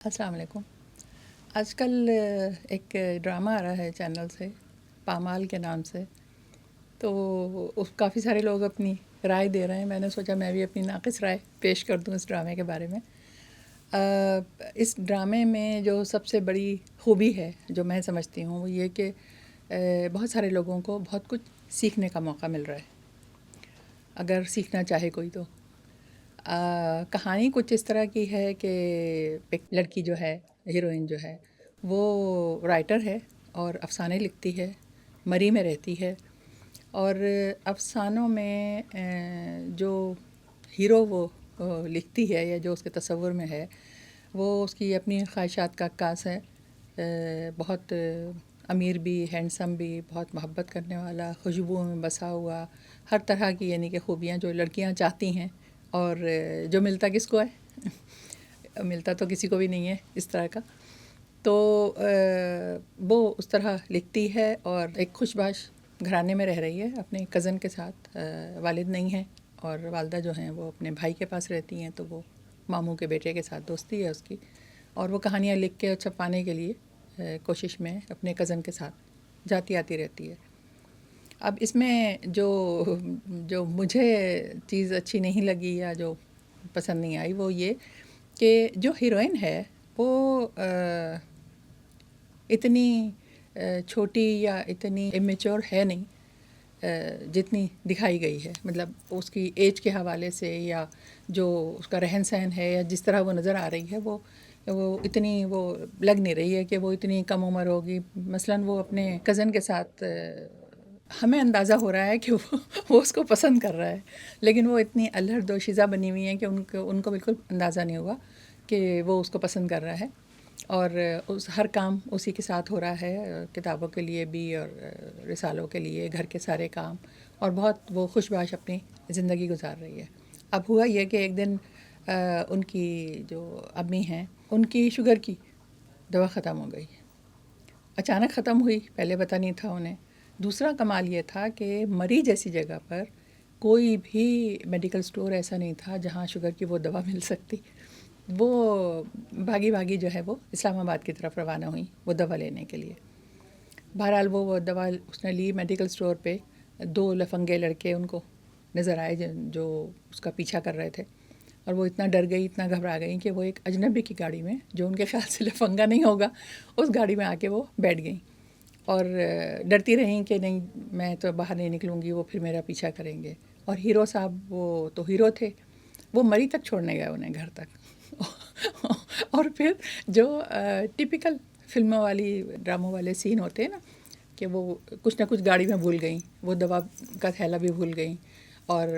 السلام علیکم۔ آج کل ایک ڈرامہ آ رہا ہے چینل سے، پامال کے نام سے، تو کافی سارے لوگ اپنی رائے دے رہے ہیں۔ میں نے سوچا میں بھی اپنی ناقص رائے پیش کر دوں اس ڈرامے کے بارے میں۔ اس ڈرامے میں جو سب سے بڑی خوبی ہے جو میں سمجھتی ہوں وہ یہ کہ بہت سارے لوگوں کو بہت کچھ سیکھنے کا موقع مل رہا ہے، اگر سیکھنا چاہے کوئی تو۔ کہانی کچھ اس طرح کی ہے کہ ایک لڑکی جو ہے، ہیروئن جو ہے، وہ رائٹر ہے اور افسانے لکھتی ہے، مری میں رہتی ہے، اور افسانوں میں جو ہیرو وہ لکھتی ہے یا جو اس کے تصور میں ہے وہ اس کی اپنی خواہشات کا عکاس ہے، بہت امیر بھی، ہینڈسم بھی، بہت محبت کرنے والا، خوشبوؤں میں بسا ہوا، ہر طرح کی یعنی کہ خوبیاں جو لڑکیاں چاہتی ہیں، اور جو ملتا کس کو ہے، ملتا تو کسی کو بھی نہیں ہے اس طرح کا۔ تو وہ اس طرح لکھتی ہے اور ایک خوش باش گھرانے میں رہ رہی ہے اپنے کزن کے ساتھ۔ والد نہیں ہیں اور والدہ جو ہیں وہ اپنے بھائی کے پاس رہتی ہیں، تو وہ ماموں کے بیٹے کے ساتھ دوستی ہے اس کی، اور وہ کہانیاں لکھ کے اور چھپانے کے لیے کوشش میں اپنے کزن کے ساتھ جاتی آتی رہتی ہے۔ اب اس میں جو مجھے چیز اچھی نہیں لگی یا جو پسند نہیں آئی وہ یہ کہ جو ہیروئن ہے وہ اتنی چھوٹی یا اتنی امیچور ہے نہیں جتنی دکھائی گئی ہے، مطلب اس کی ایج کے حوالے سے یا جو اس کا رہن سہن ہے یا جس طرح وہ نظر آ رہی ہے وہ اتنی وہ لگ نہیں رہی ہے کہ وہ اتنی کم عمر ہوگی۔ مثلاً وہ اپنے کزن کے ساتھ ہمیں اندازہ ہو رہا ہے کہ وہ اس کو پسند کر رہا ہے، لیکن وہ اتنی الہڑ دوشیزہ بنی ہوئی ہیں کہ ان کو بالکل اندازہ نہیں ہوا کہ وہ اس کو پسند کر رہا ہے، اور ہر کام اسی کے ساتھ ہو رہا ہے، کتابوں کے لیے بھی اور رسالوں کے لیے، گھر کے سارے کام، اور بہت وہ خوش باش اپنی زندگی گزار رہی ہے۔ اب ہوا یہ کہ ایک دن ان کی جو امی ہیں ان کی شوگر کی دوا ختم ہو گئی، اچانک ختم ہوئی، پہلے پتہ نہیں تھا انہیں۔ دوسرا کمال یہ تھا کہ مری جیسی جگہ پر کوئی بھی میڈیکل سٹور ایسا نہیں تھا جہاں شوگر کی وہ دوا مل سکتی۔ وہ بھاگی بھاگی جو ہے وہ اسلام آباد کی طرف روانہ ہوئی وہ دوا لینے کے لیے۔ بہرحال وہ دوا اس نے لی میڈیکل سٹور پہ، دو لفنگے لڑکے ان کو نظر آئے جو اس کا پیچھا کر رہے تھے، اور وہ اتنا ڈر گئی، اتنا گھبرا گئی کہ وہ ایک اجنبی کی گاڑی میں جو ان کے خیال سے لفنگا نہیں ہوگا اس گاڑی میں آ کے وہ بیٹھ گئیں، اور ڈرتی رہیں کہ نہیں میں تو باہر نہیں نکلوں گی، وہ پھر میرا پیچھا کریں گے۔ اور ہیرو صاحب وہ تو ہیرو تھے، وہ مری تک چھوڑنے گئے انہیں، گھر تک۔ اور پھر جو ٹپیکل فلموں والی ڈراموں والے سین ہوتے ہیں نا کہ وہ کچھ نہ کچھ گاڑی میں بھول گئیں، وہ دوا کا تھیلا بھی بھول گئیں، اور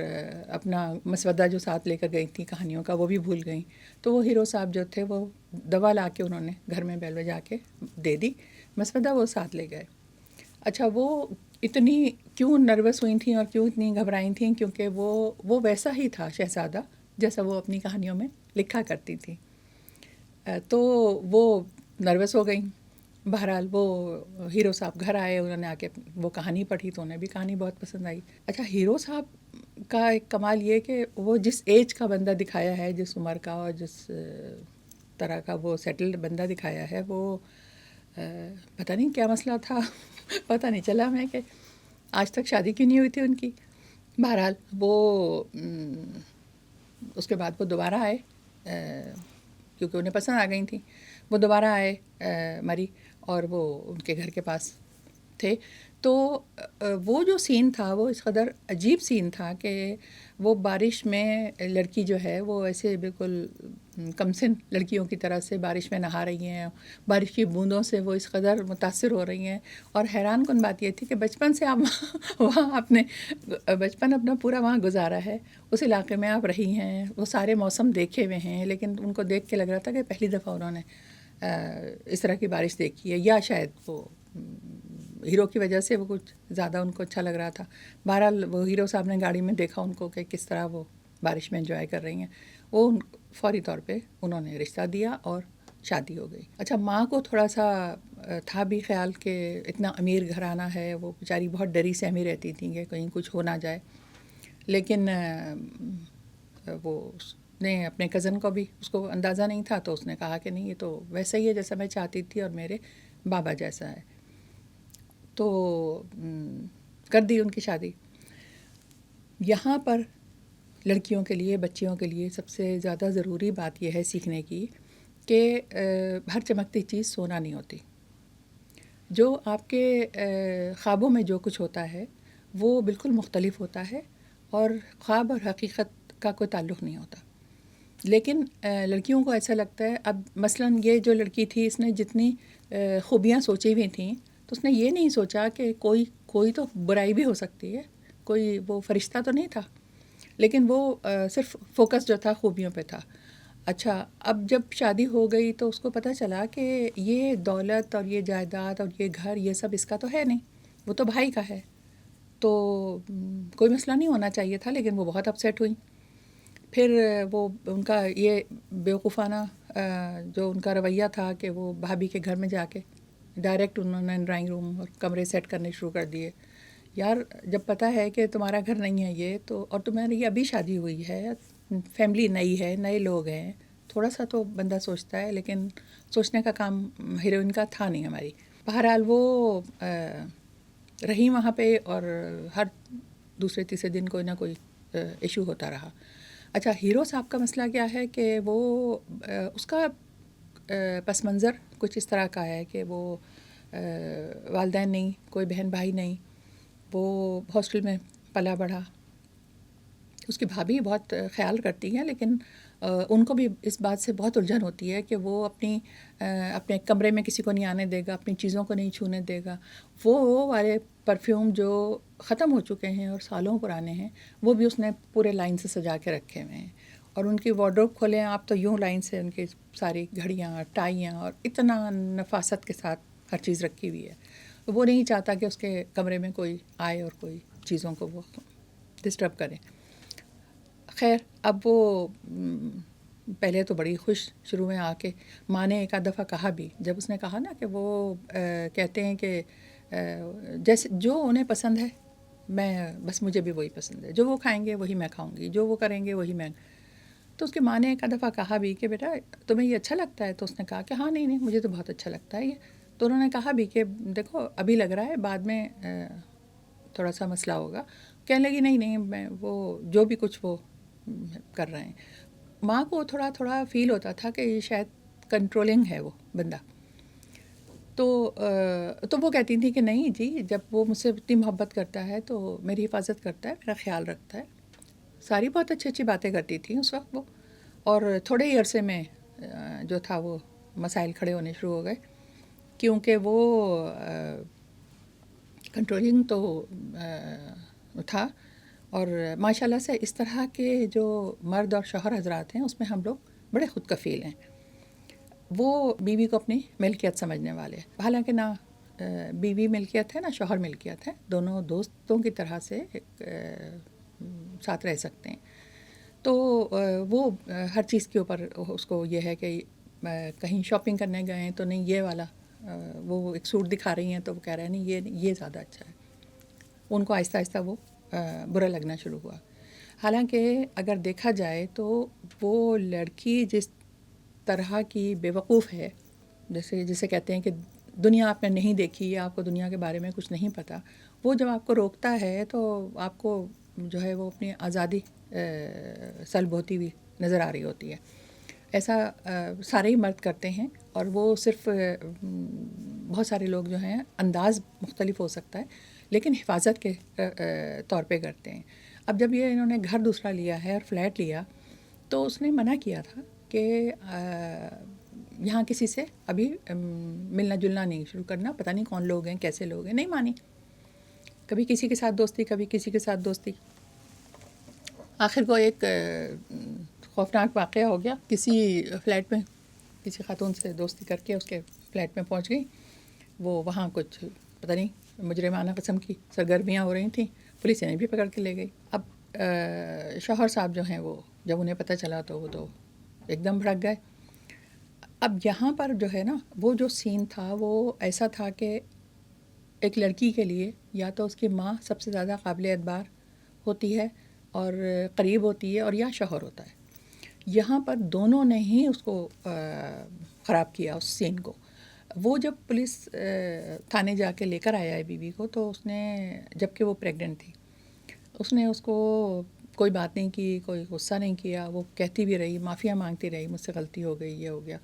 اپنا مسودہ جو ساتھ لے کر گئی تھیں کہانیوں کا وہ بھی بھول گئیں، تو وہ ہیرو صاحب جو تھے وہ دوا لا کے انہوں نے گھر میں بیل بجا کے دے دی، مسودہ وہ ساتھ لے گئے۔ اچھا وہ اتنی کیوں نروس ہوئی تھیں اور کیوں اتنی گھبرائی تھیں؟ کیونکہ وہ ویسا ہی تھا شہزادہ جیسا وہ اپنی کہانیوں میں لکھا کرتی تھی، تو وہ نروس ہو گئیں۔ بہرحال وہ ہیرو صاحب گھر آئے، انہوں نے آ کے وہ کہانی پڑھی تو انہیں بھی کہانی بہت پسند آئی۔ اچھا ہیرو صاحب کا ایک کمال یہ کہ وہ جس ایج کا بندہ دکھایا ہے، جس عمر کا اور جس طرح کا وہ سیٹلڈ بندہ دکھایا ہے، وہ پتہ نہیں کیا مسئلہ تھا پتہ نہیں چلا ہمیں کہ آج تک شادی کیوں نہیں ہوئی تھی ان کی۔ بہرحال وہ اس کے بعد وہ دوبارہ آئے کیونکہ انہیں پسند آ گئی تھیں، وہ دوبارہ آئے مری، اور وہ ان کے گھر کے پاس تھے۔ تو وہ جو سین تھا وہ اس قدر عجیب سین تھا کہ وہ بارش میں لڑکی جو ہے وہ ایسے بالکل کمسن لڑکیوں کی طرح سے بارش میں نہا رہی ہیں، بارش کی بوندوں سے وہ اس قدر متاثر ہو رہی ہیں، اور حیران کن بات یہ تھی کہ بچپن سے آپ وہاں اپنے بچپن اپنا پورا وہاں گزارا ہے، اس علاقے میں آپ رہی ہیں، وہ سارے موسم دیکھے ہوئے ہیں، لیکن ان کو دیکھ کے لگ رہا تھا کہ پہلی دفعہ انہوں نے اس طرح کی بارش دیکھی ہے، یا شاید وہ ہیرو کی وجہ سے وہ کچھ زیادہ ان کو اچھا لگ رہا تھا۔ بہرحال وہ ہیرو صاحب نے گاڑی میں دیکھا ان کو کہ کس طرح وہ بارش میں انجوائے کر رہی ہیں، وہ فوری طور پہ انہوں نے رشتہ دیا اور شادی ہو گئی۔ اچھا ماں کو تھوڑا سا تھا بھی خیال کہ اتنا امیر گھرانہ ہے، وہ بیچاری بہت ڈری سہمی رہتی تھیں کہ کہیں کچھ ہو نہ جائے، لیکن وہ نے اپنے کزن کو بھی، اس کو اندازہ نہیں تھا، تو اس نے کہا کہ نہیں یہ تو ویسا ہی ہے جیسا میں چاہتی تھی اور میرے بابا جیسا ہے، تو کر دی ان کی شادی۔ یہاں پر لڑکیوں کے لیے، بچیوں کے لیے سب سے زیادہ ضروری بات یہ ہے سیکھنے کی کہ ہر چمکتی چیز سونا نہیں ہوتی۔ جو آپ کے خوابوں میں جو کچھ ہوتا ہے وہ بالکل مختلف ہوتا ہے، اور خواب اور حقیقت کا کوئی تعلق نہیں ہوتا۔ لیکن لڑکیوں کو ایسا لگتا ہے، اب مثلاً یہ جو لڑکی تھی، اس نے جتنی خوبیاں سوچی ہوئی تھیں، تو اس نے یہ نہیں سوچا کہ کوئی تو برائی بھی ہو سکتی ہے، کوئی وہ فرشتہ تو نہیں تھا، لیکن وہ صرف فوکس جو تھا خوبیوں پہ تھا۔ اچھا، اب جب شادی ہو گئی تو اس کو پتہ چلا کہ یہ دولت اور یہ جائیداد اور یہ گھر، یہ سب اس کا تو ہے نہیں، وہ تو بھائی کا ہے، تو کوئی مسئلہ نہیں ہونا چاہیے تھا، لیکن وہ بہت اپسیٹ ہوئی۔ پھر وہ ان کا یہ بیوقوفانہ جو ان کا رویہ تھا کہ وہ بھابھی کے گھر میں جا کے ڈائریکٹ انہوں نے ڈرائنگ روم اور کمرے سیٹ کرنے شروع کر دیے۔ یار جب پتہ ہے کہ تمہارا گھر نہیں ہے یہ تو، اور تمہاری ابھی شادی ہوئی ہے، فیملی نئی ہے، نئے لوگ ہیں، تھوڑا سا تو بندہ سوچتا ہے، لیکن سوچنے کا کام ہیروئن کا تھا نہیں ہماری۔ بہرحال وہ رہی وہاں پہ، اور ہر دوسرے تیسرے دن کوئی نہ کوئی ایشو ہوتا رہا۔ اچھا، ہیرو صاحب کا مسئلہ کیا ہے کہ وہ اس کا پس منظر کچھ اس طرح کا ہے کہ وہ والدین نہیں، کوئی بہن بھائی نہیں، وہ ہاسٹل میں پلا بڑھا۔ اس کی بھابھی بہت خیال کرتی ہیں، لیکن ان کو بھی اس بات سے بہت الجھن ہوتی ہے کہ وہ اپنے کمرے میں کسی کو نہیں آنے دے گا، اپنی چیزوں کو نہیں چھونے دے گا۔ وہ والے پرفیوم جو ختم ہو چکے ہیں اور سالوں پرانے ہیں، وہ بھی اس نے پورے لائن سے سجا کے رکھے ہوئے ہیں، اور ان کی وارڈروب کھولیں آپ تو یوں لائن سے ان کی ساری گھڑیاں، ٹائیاں، اور اتنا نفاست کے ساتھ ہر چیز رکھی ہوئی ہے۔ وہ نہیں چاہتا کہ اس کے کمرے میں کوئی آئے اور کوئی چیزوں کو وہ ڈسٹرب کرے۔ خیر، اب وہ پہلے تو بڑی خوش شروع میں آ کے، ماں نے ایک آدھ دفعہ کہا بھی، جب اس نے کہا نا کہ وہ کہتے ہیں کہ جیسے جو انہیں پسند ہے بس مجھے بھی وہی پسند ہے، جو وہ کھائیں گے وہی میں کھاؤں گی، جو وہ کریں گے وہی میں۔ تو اس کی ماں نے ایک آدھ دفعہ کہا بھی کہ بیٹا تمہیں یہ اچھا لگتا ہے؟ تو اس نے کہا کہ ہاں نہیں مجھے تو بہت اچھا لگتا ہے یہ۔ تو انہوں نے کہا بھی کہ دیکھو ابھی لگ رہا ہے، بعد میں تھوڑا سا مسئلہ ہوگا۔ کہنے لگی نہیں میں وہ جو بھی کچھ وہ کر رہے ہیں۔ ماں کو تھوڑا فیل ہوتا تھا کہ یہ شاید کنٹرولنگ ہے وہ بندہ، تو وہ کہتی تھیں کہ نہیں جی، جب وہ مجھ سے اتنی محبت کرتا ہے تو میری حفاظت کرتا ہے، میرا خیال رکھتا ہے۔ ساری بہت اچھی اچھی باتیں کرتی تھیں اس وقت وہ، اور تھوڑے ہی عرصے میں جو تھا وہ مسائل کھڑے ہونے شروع ہو گئے، کیونکہ وہ کنٹرولنگ تو تھا، اور ماشاءاللہ سے اس طرح کے جو مرد اور شوہر حضرات ہیں اس میں ہم لوگ بڑے خود کفیل ہیں۔ وہ بیوی کو اپنی ملکیت سمجھنے والے، حالانکہ نہ بیوی ملکیت ہے نہ شوہر ملکیت ہے، دونوں دوستوں کی طرح سے ساتھ رہ سکتے ہیں۔ تو وہ ہر چیز کے اوپر اس کو یہ ہے کہ کہیں شاپنگ کرنے گئے ہیں تو نہیں یہ والا، وہ ایک سوٹ دکھا رہی ہیں تو وہ کہہ رہے ہیں نہیں یہ زیادہ اچھا ہے۔ ان کو آہستہ آہستہ وہ برا لگنا شروع ہوا۔ حالانکہ اگر دیکھا جائے تو وہ لڑکی جس طرح کی بیوقوف ہے، جسے کہتے ہیں کہ دنیا آپ نے نہیں دیکھی یا آپ کو دنیا کے بارے میں کچھ نہیں پتہ، وہ جب آپ کو روکتا ہے تو آپ کو جو ہے وہ اپنی آزادی سلب ہوتی ہوئی نظر آ رہی ہوتی ہے۔ ایسا سارے ہی مرد کرتے ہیں، اور وہ صرف بہت سارے لوگ جو ہیں انداز مختلف ہو سکتا ہے لیکن حفاظت کے طور پہ کرتے ہیں۔ اب جب یہ انہوں نے گھر دوسرا لیا ہے اور فلیٹ لیا، تو اس نے منع کیا تھا کہ یہاں کسی سے ابھی ملنا جلنا نہیں شروع کرنا، پتہ نہیں کون لوگ ہیں کیسے لوگ ہیں، نہیں مانی۔ کبھی کسی کے ساتھ دوستی، کبھی کسی کے ساتھ دوستی، آخر کو ایک خوفناک واقعہ ہو گیا۔ کسی فلیٹ میں کسی خاتون سے دوستی کر کے اس کے فلیٹ میں پہنچ گئی، وہ وہاں کچھ پتہ نہیں مجرمانہ قسم کی سرگرمیاں ہو رہی تھیں، پولیس انہیں بھی پکڑ کے لے گئی۔ اب شوہر صاحب جو ہیں وہ جب انہیں پتہ چلا تو وہ تو ایک دم بھڑک گئے۔ اب یہاں پر جو ہے نا، وہ جو سین تھا وہ ایسا تھا کہ ایک لڑکی کے لیے یا تو اس کی ماں سب سے زیادہ قابل اعتبار ہوتی ہے اور قریب ہوتی ہے، اور یا شوہر ہوتا ہے۔ یہاں پر دونوں نے ہی اس کو خراب کیا اس سین کو. وہ جب پولیس تھانے جا کے لے کر آیا ہے بیوی کو تو اس نے جب کہ وہ پریگننٹ تھی اس نے اس کو کوئی بات نہیں کی, کوئی غصہ نہیں کیا. وہ کہتی بھی رہی, معافیاں مانگتی رہی, مجھ سے غلطی ہو گئی, یہ ہو گیا.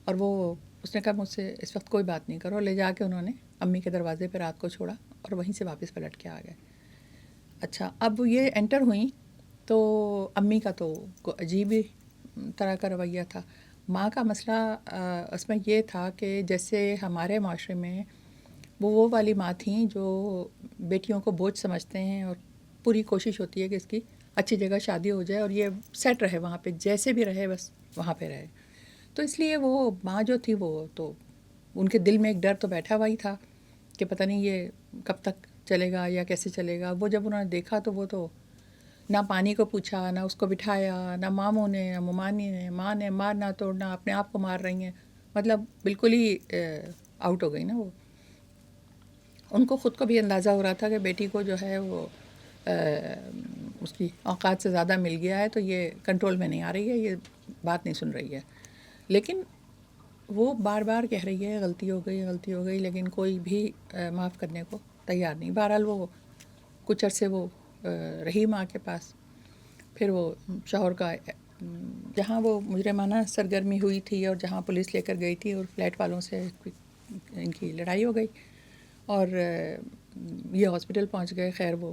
اور وہ اس نے کہا مجھ سے اس وقت کوئی بات نہیں کرو. لے جا کے انہوں نے امی کے دروازے پہ رات کو چھوڑا اور وہیں سے واپس پلٹ کے آ گئے. اچھا, اب یہ انٹر ہوئیں تو امی کا تو عجیب ہی طرح کا رویہ تھا. ماں کا مسئلہ اس میں یہ تھا کہ جیسے ہمارے معاشرے میں وہ والی ماں تھیں جو بیٹیوں کو بوجھ سمجھتے ہیں اور پوری کوشش ہوتی ہے کہ اس کی اچھی جگہ شادی ہو جائے اور یہ سیٹ رہے وہاں پہ, جیسے بھی رہے بس وہاں پہ رہے. تو اس لیے وہ ماں جو تھی وہ تو ان کے دل میں ایک ڈر تو بیٹھا ہوا ہی تھا کہ پتہ نہیں یہ کب تک چلے گا یا کیسے چلے گا. وہ جب انہوں نے دیکھا تو وہ تو نہ پانی کو پوچھا, نہ اس کو بٹھایا, نہ ماموں نے, نہ ممانی نے, ماں نے مارنا توڑنا, اپنے آپ کو مار رہی ہیں. مطلب بالکل ہی آؤٹ ہو گئی نا وہ. ان کو خود کو بھی اندازہ ہو رہا تھا کہ بیٹی کو جو ہے وہ اس کی اوقات سے زیادہ مل گیا ہے تو یہ کنٹرول میں نہیں آ رہی ہے, یہ بات نہیں سن رہی ہے. لیکن وہ بار بار کہہ رہی ہے غلطی ہو گئی, غلطی ہو گئی, لیکن کوئی بھی معاف کرنے کو تیار نہیں. بہرحال وہ کچھ عرصے وہ رہی ماں کے پاس. پھر وہ شوہر کا جہاں وہ مجرمانہ سرگرمی ہوئی تھی اور جہاں پولیس لے کر گئی تھی اور فلیٹ والوں سے ان کی لڑائی ہو گئی اور یہ ہاسپٹل پہنچ گئے. خیر وہ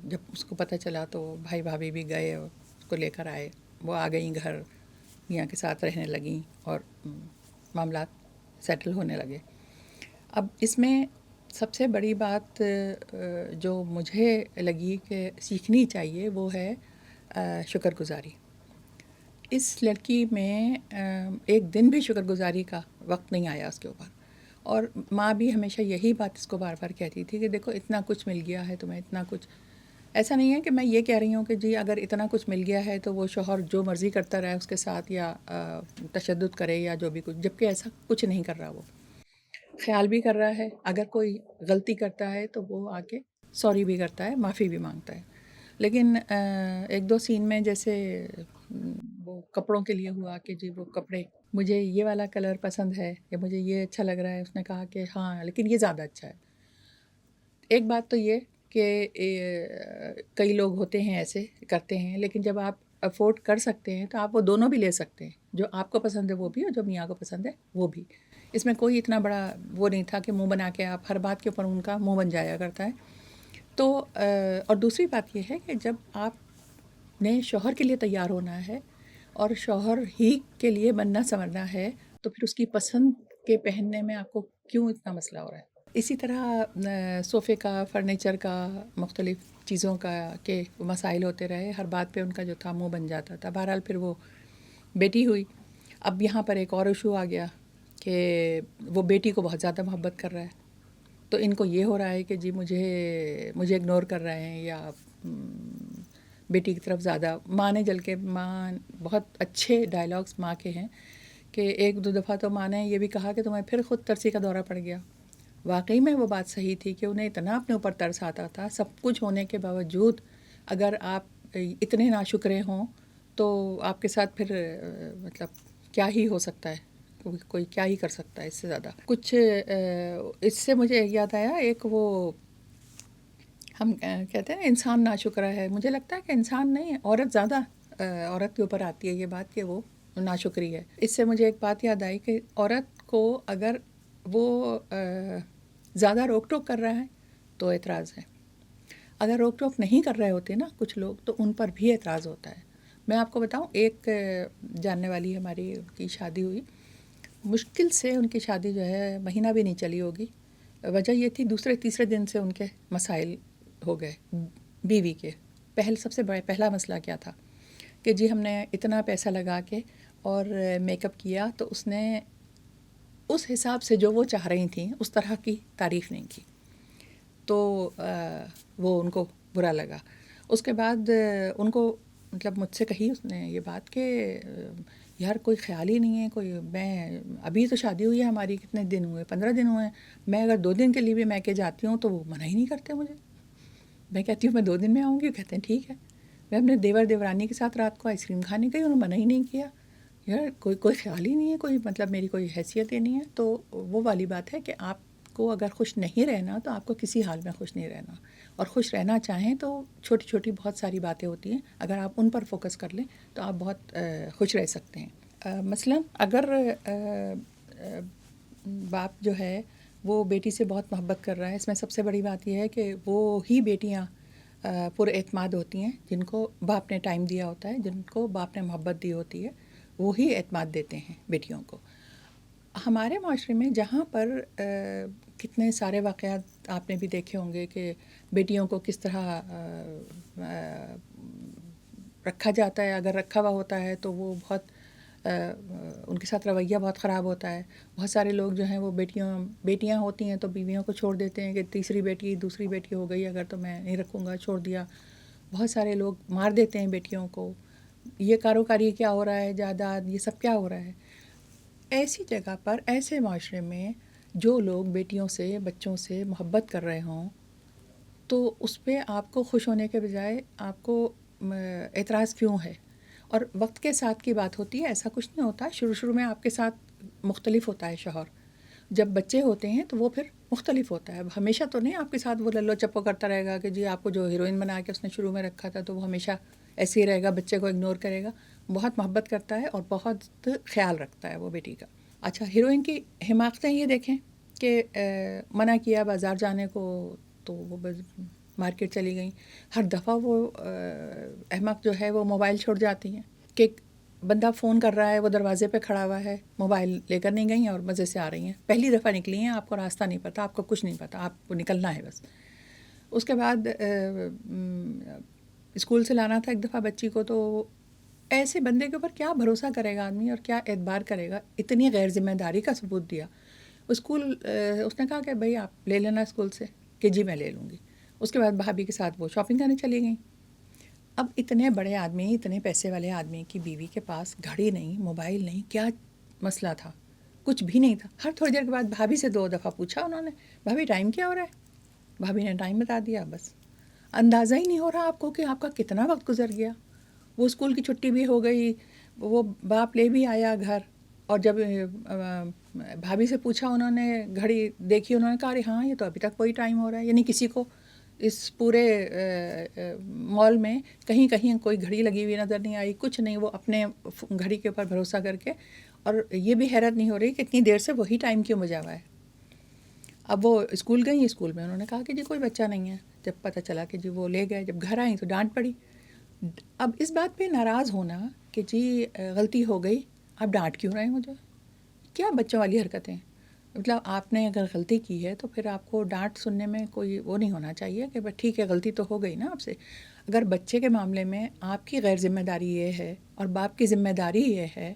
جب اس کو پتہ چلا تو بھائی بھابھی بھی گئے اور اس کو لے کر آئے. وہ آ گئیں گھر, میاں کے ساتھ رہنے لگیں اور معاملات سیٹل ہونے لگے. اب اس میں سب سے بڑی بات جو مجھے لگی کہ سیکھنی چاہیے وہ ہے شکر گزاری. اس لڑکی میں ایک دن بھی شکر گزاری کا وقت نہیں آیا اس کے اوپر. اور ماں بھی ہمیشہ یہی بات اس کو بار بار کہتی تھی کہ دیکھو اتنا کچھ مل گیا ہے تمہیں, اتنا کچھ. ایسا نہیں ہے کہ میں یہ کہہ رہی ہوں کہ جی اگر اتنا کچھ مل گیا ہے تو وہ شوہر جو مرضی کرتا رہے اس کے ساتھ یا تشدد کرے یا جو بھی کچھ, جبکہ ایسا کچھ نہیں کر رہا. وہ خیال بھی کر رہا ہے, اگر کوئی غلطی کرتا ہے تو وہ آ کے سوری بھی کرتا ہے, معافی بھی مانگتا ہے. لیکن ایک دو سین میں جیسے وہ کپڑوں کے لیے ہوا کہ جی وہ کپڑے مجھے یہ والا کلر پسند ہے یا مجھے یہ اچھا لگ رہا ہے, اس نے کہا کہ ہاں لیکن یہ زیادہ اچھا ہے. ایک بات تو یہ کہ کئی لوگ ہوتے ہیں ایسے کرتے ہیں, لیکن جب آپ افورڈ کر سکتے ہیں تو آپ وہ دونوں بھی لے سکتے ہیں, جو آپ کو پسند ہے وہ بھی اور جو میاں کو پسند ہے وہ بھی. اس میں کوئی اتنا بڑا وہ نہیں تھا کہ منہ بنا کے آپ ہر بات کے اوپر ان کا منہ بن جایا کرتا ہے. تو اور دوسری بات یہ ہے کہ جب آپ نے شوہر کے لیے تیار ہونا ہے اور شوہر ہی کے لیے بننا سمجھنا ہے تو پھر اس کی پسند کے پہننے میں آپ کو کیوں اتنا مسئلہ ہو رہا ہے. اسی طرح صوفے کا, فرنیچر کا, مختلف چیزوں کا کہ مسائل ہوتے رہے, ہر بات پہ ان کا جو تھا منہ بن جاتا تھا. بہرحال پھر وہ بیٹی ہوئی. اب یہاں پر ایک اور ایشو آ گیا کہ وہ بیٹی کو بہت زیادہ محبت کر رہا ہے, تو ان کو یہ ہو رہا ہے کہ جی مجھے اگنور کر رہے ہیں یا بیٹی کی طرف زیادہ. ماں نے جل کے, ماں بہت اچھے ڈائلاگس ماں کے ہیں کہ ایک دو دفعہ تو ماں نے یہ بھی کہا کہ تمہیں پھر خود ترسی کا دورہ پڑ گیا. واقعی میں وہ بات صحیح تھی کہ انہیں اتنا اپنے اوپر ترس آتا تھا, سب کچھ ہونے کے باوجود اگر آپ اتنے ناشکرے ہوں تو آپ کے ساتھ پھر مطلب کیا ہی ہو سکتا ہے, کوئی کیا ہی کر سکتا ہے اس سے زیادہ کچھ. اس سے مجھے یاد آیا ایک وہ ہم کہتے ہیں انسان ناشکرا ہے. مجھے لگتا ہے کہ انسان نہیں, عورت زیادہ عورت کے اوپر آتی ہے یہ بات کہ وہ ناشکری ہے. اس سے مجھے ایک بات یاد آئی کہ عورت کو اگر وہ زیادہ روک ٹوک کر رہا ہے تو اعتراض ہے, اگر روک ٹوک نہیں کر رہے ہوتے نا کچھ لوگ تو ان پر بھی اعتراض ہوتا ہے. میں آپ کو بتاؤں, ایک جاننے والی ہماری کی شادی ہوئی, مشکل سے ان کی شادی جو ہے مہینہ بھی نہیں چلی ہوگی. وجہ یہ تھی دوسرے تیسرے دن سے ان کے مسائل ہو گئے بیوی کے. سب سے پہلا مسئلہ کیا تھا کہ جی ہم نے اتنا پیسہ لگا کے اور میک اپ کیا تو اس نے اس حساب سے جو وہ چاہ رہی تھیں اس طرح کی تعریف نہیں کی, تو وہ ان کو برا لگا. اس کے بعد ان کو مطلب مجھ سے کہی اس نے یہ بات کہ یار کوئی خیال ہی نہیں ہے, کوئی میں ابھی تو شادی ہوئی ہے ہماری, کتنے دن ہوئے, 15 دن ہوئے ہیں, میں اگر 2 دن کے لیے بھی میکے جاتی ہوں تو وہ منع ہی نہیں کرتے مجھے. میں کہتی ہوں میں 2 دن میں آؤں گی, کہتے ہیں ٹھیک ہے. میں اپنے دیور دیورانی کے ساتھ رات کو آئس کریم کھانے گئی، انہوں نے منع ہی نہیں کیا، یار کوئی خیال ہی نہیں ہے، کوئی مطلب میری کوئی حیثیت ہی نہیں ہے. تو وہ والی بات ہے کہ آپ کو اگر خوش نہیں رہنا تو آپ کو کسی حال میں خوش نہیں رہنا، اور خوش رہنا چاہیں تو چھوٹی چھوٹی بہت ساری باتیں ہوتی ہیں، اگر آپ ان پر فوکس کر لیں تو آپ بہت خوش رہ سکتے ہیں. مثلاً اگر باپ جو ہے وہ بیٹی سے بہت محبت کر رہا ہے، اس میں سب سے بڑی بات یہ ہے کہ وہ ہی بیٹیاں پر اعتماد ہوتی ہیں جن کو باپ نے ٹائم دیا ہوتا ہے، جن کو باپ نے محبت دی ہوتی ہے، وہی اعتماد دیتے ہیں بیٹیوں کو. ہمارے معاشرے میں جہاں پر کتنے سارے واقعات آپ نے بھی دیکھے ہوں گے کہ بیٹیوں کو کس طرح رکھا جاتا ہے، اگر رکھا ہوا ہوتا ہے تو وہ بہت ان کے ساتھ رویہ بہت خراب ہوتا ہے. بہت سارے لوگ جو ہیں وہ بیٹیاں ہوتی ہیں تو بیویوں کو چھوڑ دیتے ہیں کہ تیسری بیٹی دوسری بیٹی ہو گئی اگر تو میں نہیں رکھوں گا، چھوڑ دیا. بہت سارے لوگ مار دیتے ہیں بیٹیوں کو. یہ کاروکاری کیا ہو رہا ہے، جائیداد، یہ سب کیا ہو رہا ہے. ایسی جگہ پر، ایسے معاشرے میں جو لوگ بیٹیوں سے، بچوں سے محبت کر رہے ہوں تو اس پہ آپ کو خوش ہونے کے بجائے آپ کو اعتراض کیوں ہے. اور وقت کے ساتھ کی بات ہوتی ہے، ایسا کچھ نہیں ہوتا. شروع میں آپ کے ساتھ مختلف ہوتا ہے شوہر، جب بچے ہوتے ہیں تو وہ پھر مختلف ہوتا ہے. ہمیشہ تو نہیں آپ کے ساتھ وہ للو چپو کرتا رہے گا کہ جی آپ کو جو ہیروئن بنا کے اس نے شروع میں رکھا تھا تو وہ ہمیشہ ایسے ہی رہے گا، بچے کو اگنور کرے گا. بہت محبت کرتا ہے اور بہت خیال رکھتا ہے وہ بیٹی کا. اچھا، ہیروئن کی حماقتیں یہ دیکھیں کہ منع کیا بازار جانے کو تو وہ مارکیٹ چلی گئیں. ہر دفعہ وہ احمق جو ہے وہ موبائل چھوڑ جاتی ہیں کہ بندہ فون کر رہا ہے، وہ دروازے پہ کھڑا ہوا ہے، موبائل لے کر نہیں گئیں اور مزے سے آ رہی ہیں. پہلی دفعہ نکلی ہیں، آپ کو راستہ نہیں پتہ، آپ کو کچھ نہیں پتہ، آپ کو نکلنا ہے بس. اس کے بعد اسکول سے لانا تھا ایک دفعہ بچی کو، تو ایسے بندے کے اوپر کیا بھروسہ کرے گا آدمی اور کیا اعتبار کرے گا. اتنی غیر ذمہ داری کا ثبوت دیا. اسکول اس نے کہا کہ بھئی آپ لے لینا اسکول سے، کہ جی میں لے لوں گی. اس کے بعد بھابھی کے ساتھ وہ شاپنگ کرنے چلی گئیں. اب اتنے بڑے آدمی، اتنے پیسے والے آدمی کی بیوی کے پاس گھڑی نہیں، موبائل نہیں، کیا مسئلہ تھا؟ کچھ بھی نہیں تھا. ہر تھوڑی دیر کے بعد بھابھی سے 2 دفعہ پوچھا انہوں نے، بھابھی ٹائم کیا ہو رہا ہے؟ بھابھی نے ٹائم بتا دیا. بس اندازہ ہی نہیں ہو رہا آپ کو کہ آپ کا کتنا وقت گزر گیا. وہ اسکول کی چھٹی بھی ہو گئی، وہ باپ لے بھی آیا گھر، اور جب بھابھی سے پوچھا انہوں نے، گھڑی دیکھی انہوں نے کہا ارے ہاں یہ تو ابھی تک وہی ٹائم ہو رہا ہے. یعنی کسی کو اس پورے مال میں کہیں کوئی گھڑی لگی ہوئی نظر نہیں آئی، کچھ نہیں. وہ اپنے گھڑی کے اوپر بھروسہ کر کے، اور یہ بھی حیرت نہیں ہو رہی کہ اتنی دیر سے وہی ٹائم کیوں بجا ہوا ہے. اب وہ اسکول گئیں، اسکول میں انہوں نے کہا کہ جی کوئی بچہ نہیں ہے. جب پتہ چلا کہ جی وہ لے گئے، جب گھر آئیں تو ڈانٹ پڑی. اب اس بات پہ ناراض ہونا کہ جی غلطی ہو گئی، آپ ڈانٹ کیوں رہے ہیں مجھے؟ کیا بچوں والی حرکتیں؟ مطلب آپ نے اگر غلطی کی ہے تو پھر آپ کو ڈانٹ سننے میں کوئی وہ نہیں ہونا چاہیے کہ بس ٹھیک ہے غلطی تو ہو گئی نا آپ سے. اگر بچے کے معاملے میں آپ کی غیر ذمہ داری یہ ہے اور باپ کی ذمہ داری یہ ہے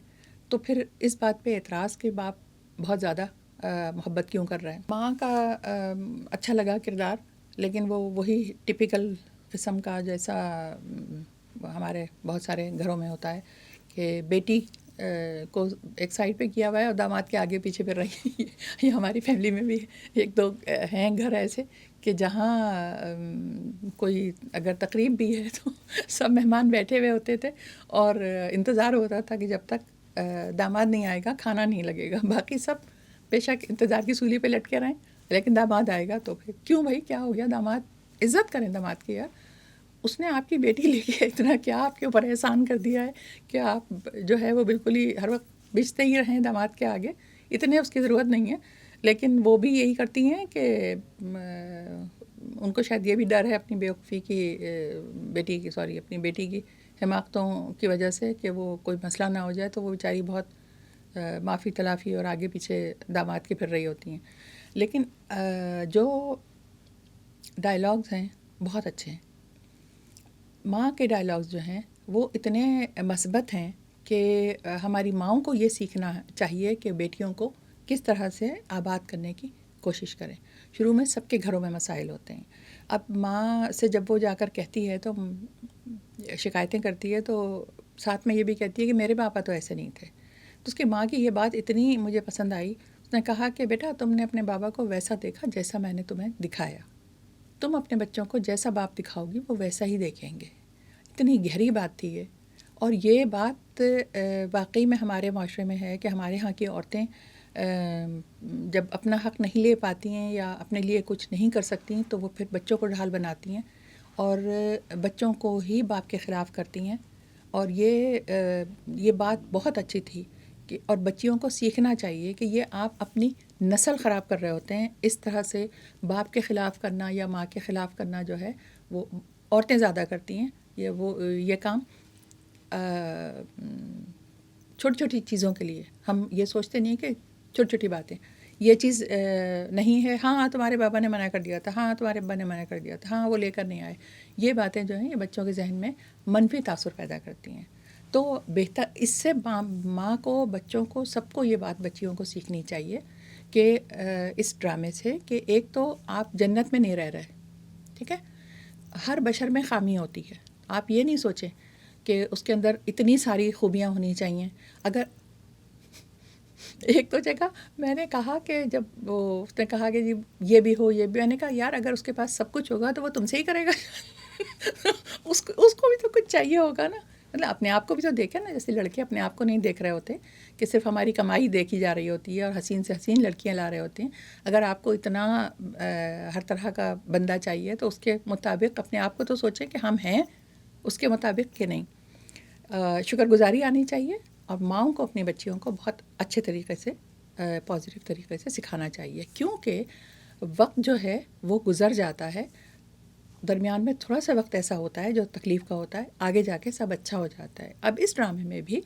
تو پھر اس بات پہ اعتراض کہ باپ بہت زیادہ محبت کیوں کر رہا ہے. ماں کا اچھا لگا کردار، لیکن وہ وہی ٹپیکل قسم کا جیسا ہمارے بہت سارے گھروں میں ہوتا ہے کہ بیٹی کو ایک سائڈ پہ کیا ہوا ہے اور داماد کے آگے پیچھے پھر رہی ہے. یہ ہماری فیملی میں بھی 1-2 ہیں گھر ایسے کہ جہاں کوئی اگر تقریب بھی ہے تو سب مہمان بیٹھے ہوئے ہوتے تھے اور انتظار ہوتا تھا کہ جب تک داماد نہیں آئے گا کھانا نہیں لگے گا. باقی سب بے شک انتظار کی سولی پہ لٹکے رہیں، لیکن داماد آئے گا تو پھر کیوں بھائی کیا ہو گیا؟ داماد عزت کریں داماد کی. یار اس نے آپ کی بیٹی لے کے اتنا کیا آپ کے اوپر احسان کر دیا ہے کہ آپ جو ہے وہ بالکل ہی ہر وقت بیچتے ہی رہیں داماد کے آگے. اتنے اس کی ضرورت نہیں ہے. لیکن وہ بھی یہی کرتی ہیں کہ ان کو شاید یہ بھی ڈر ہے اپنی بیوقوفی کی، اپنی بیٹی کی حماقتوں کی وجہ سے کہ وہ کوئی مسئلہ نہ ہو جائے تو وہ بیچاری بہت معافی تلافی اور آگے پیچھے داماد کے پھر رہی ہوتی ہیں. لیکن جو ڈائلاگز ہیں بہت اچھے ہیں. ماں کے ڈائلاگز جو ہیں وہ اتنے مثبت ہیں کہ ہماری ماؤں کو یہ سیکھنا چاہیے کہ بیٹیوں کو کس طرح سے آباد کرنے کی کوشش کریں. شروع میں سب کے گھروں میں مسائل ہوتے ہیں. اب ماں سے جب وہ جا کر کہتی ہے تو شکایتیں کرتی ہے تو ساتھ میں یہ بھی کہتی ہے کہ میرے پاپا تو ایسے نہیں تھے. تو اس کی ماں کی یہ بات اتنی مجھے پسند آئی. اس نے کہا کہ بیٹا تم نے اپنے بابا کو ویسا دیکھا جیسا میں نے تمہیں دکھایا، تم اپنے بچوں کو جیسا باپ دکھاؤ گی وہ ویسا ہی دیکھیں گے. کتنی گہری بات تھی یہ. اور یہ بات واقعی میں ہمارے معاشرے میں ہے کہ ہمارے ہاں کی عورتیں جب اپنا حق نہیں لے پاتی ہیں یا اپنے لیے کچھ نہیں کر سکتی ہیں تو وہ پھر بچوں کو ڈھال بناتی ہیں اور بچوں کو ہی باپ کے خلاف کرتی ہیں. اور یہ بات بہت اچھی تھی کہ اور بچیوں کو سیکھنا چاہیے کہ یہ آپ اپنی نسل خراب کر رہے ہوتے ہیں. اس طرح سے باپ کے خلاف کرنا یا ماں کے خلاف کرنا جو ہے وہ عورتیں زیادہ کرتی ہیں. یہ کام چھوٹی چھوٹی چیزوں کے لیے ہم یہ سوچتے نہیں کہ چھوٹی چھوٹی باتیں یہ چیز نہیں ہے، ہاں تمہارے بابا نے منع کر دیا تھا، ہاں تمہارے ابا نے منع کر دیا تھا، ہاں وہ لے کر نہیں آئے. یہ باتیں جو ہیں یہ بچوں کے ذہن میں منفی تاثر پیدا کرتی ہیں. تو بہتر اس سے ماں کو، بچوں کو، سب کو یہ بات بچیوں کو سیکھنی چاہیے کہ اس ڈرامے سے کہ ایک تو آپ جنت میں نہیں رہ رہے، ٹھیک ہے. ہر بشر میں خامی ہوتی ہے. آپ یہ نہیں سوچیں کہ اس کے اندر اتنی ساری خوبیاں ہونی چاہیے. اگر ایک تو جگہ میں نے کہا کہ جب اس نے کہا کہ جی یہ بھی ہو یہ بھی، میں نے کہا یار اگر اس کے پاس سب کچھ ہوگا تو وہ تم سے ہی کرے گا. اس کو بھی تو کچھ چاہیے ہوگا نا. مطلب اپنے آپ کو بھی تو دیکھے نا. جیسے لڑکے اپنے آپ کو نہیں دیکھ رہے ہوتے کہ صرف ہماری کمائی دیکھی جا رہی ہوتی ہے اور حسین سے حسین لڑکیاں لا رہے ہوتے ہیں. اگر آپ کو اتنا ہر طرح کا بندہ چاہیے تو اس کے مطابق اپنے آپ کو تو سوچیں کہ ہم ہیں اس کے مطابق کہ نہیں. شکر گزاری آنی چاہیے اور ماؤں کو اپنی بچیوں کو بہت اچھے طریقے سے پازیٹیو طریقے سے سکھانا چاہیے. کیونکہ وقت جو ہے وہ گزر جاتا ہے، درمیان میں تھوڑا سا وقت ایسا ہوتا ہے جو تکلیف کا ہوتا ہے، آگے جا کے سب اچھا ہو جاتا ہے. اب اس ڈرامے میں بھی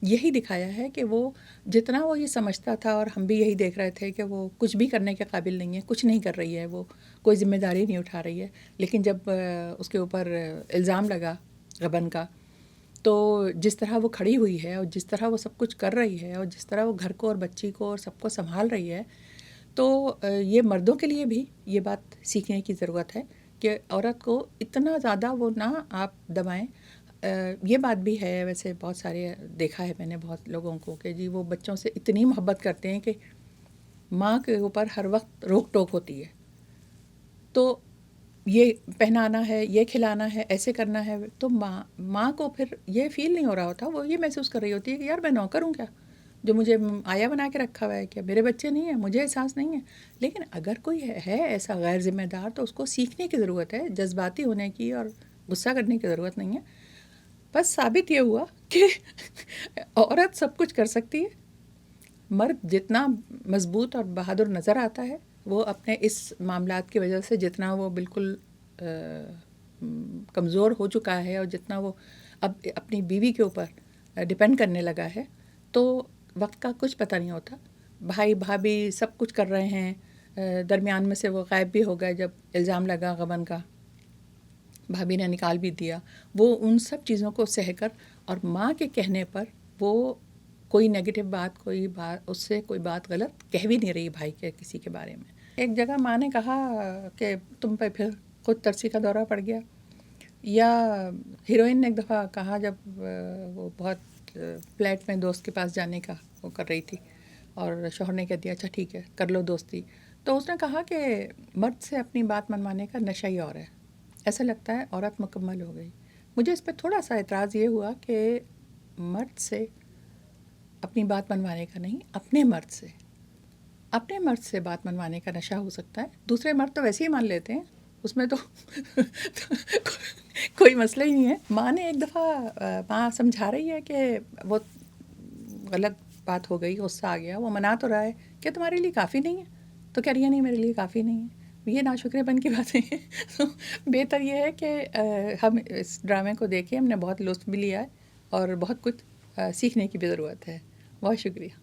یہی دکھایا ہے کہ وہ جتنا وہ یہ سمجھتا تھا اور ہم بھی یہی دیکھ رہے تھے کہ وہ کچھ بھی کرنے کے قابل نہیں ہے، کچھ نہیں کر رہی ہے، وہ کوئی ذمہ داری نہیں اٹھا رہی ہے. لیکن جب اس کے اوپر الزام لگا غبن کا تو جس طرح وہ کھڑی ہوئی ہے اور جس طرح وہ سب کچھ کر رہی ہے اور جس طرح وہ گھر کو اور بچی کو اور سب کو سنبھال رہی ہے، تو یہ مردوں کے لیے بھی یہ بات سیکھنے کی ضرورت ہے کہ عورت کو اتنا زیادہ وہ نہ آپ دبائیں. یہ بات بھی ہے ویسے بہت سارے دیکھا ہے میں نے بہت لوگوں کو کہ جی وہ بچوں سے اتنی محبت کرتے ہیں کہ ماں کے اوپر ہر وقت روک ٹوک ہوتی ہے. تو یہ پہنانا ہے، یہ کھلانا ہے، ایسے کرنا ہے، تو ماں کو پھر یہ فیل نہیں ہو رہا ہوتا. وہ یہ محسوس کر رہی ہوتی ہے کہ یار میں نوکر ہوں کیا جو مجھے آیا بنا کے رکھا ہوا ہے، کیا میرے بچے نہیں ہیں، مجھے احساس نہیں ہے. لیکن اگر کوئی ہے ایسا غیر ذمہ دار تو اس کو سیکھنے کی ضرورت ہے، جذباتی ہونے کی اور غصہ کرنے کی ضرورت نہیں ہے. بس ثابت یہ ہوا کہ عورت سب کچھ کر سکتی ہے. مرد جتنا مضبوط اور بہادر نظر آتا ہے وہ اپنے اس معاملات کی وجہ سے جتنا وہ بالکل کمزور ہو چکا ہے اور جتنا وہ اب اپنی بیوی کے اوپر ڈپینڈ کرنے لگا ہے، تو وقت کا کچھ پتہ نہیں ہوتا. بھائی بھابھی سب کچھ کر رہے ہیں، درمیان میں سے وہ غائب بھی ہو گئے جب الزام لگا غبن کا، بھابھی نے نکال بھی دیا. وہ ان سب چیزوں کو سہ کر اور ماں کے کہنے پر وہ کوئی نیگیٹو بات، کوئی بات اس سے کوئی بات غلط کہہ بھی نہیں رہی بھائی کے کسی کے بارے میں. ایک جگہ ماں نے کہا کہ تم پہ پھر خود ترسی کا دورہ پڑ گیا. یا ہیروئن نے ایک دفعہ کہا جب وہ بہت فلیٹ میں دوست کے پاس جانے کا وہ کر رہی تھی اور شوہر نے کہہ دیا اچھا ٹھیک ہے کر لو دوستی، تو اس نے کہا کہ مرد سے اپنی بات منوانے کا نشہ ہی اور ہے. ایسا لگتا ہے عورت مکمل ہو گئی. مجھے اس پہ تھوڑا سا اعتراض یہ ہوا کہ مرد سے اپنی بات منوانے کا نہیں، اپنے مرد سے بات منوانے کا نشہ ہو سکتا ہے. دوسرے مرد تو ویسے ہی مان لیتے ہیں، اس میں تو کوئی مسئلہ ہی نہیں ہے. ماں نے ایک دفعہ ماں سمجھا رہی ہے کہ وہ غلط بات ہو گئی، غصہ آ گیا، وہ منا تو رہا ہے کہ تمہارے لیے کافی نہیں ہے، تو کہہ رہی ہے نہیں میرے لیے کافی نہیں ہے. یہ ناشکرے پن کی باتیں ہیں. بہتر یہ ہے کہ ہم اس ڈرامے کو دیکھیں. ہم نے بہت لطف بھی لیا ہے اور بہت کچھ سیکھنے کی بھی ضرورت ہے. بہت شکریہ.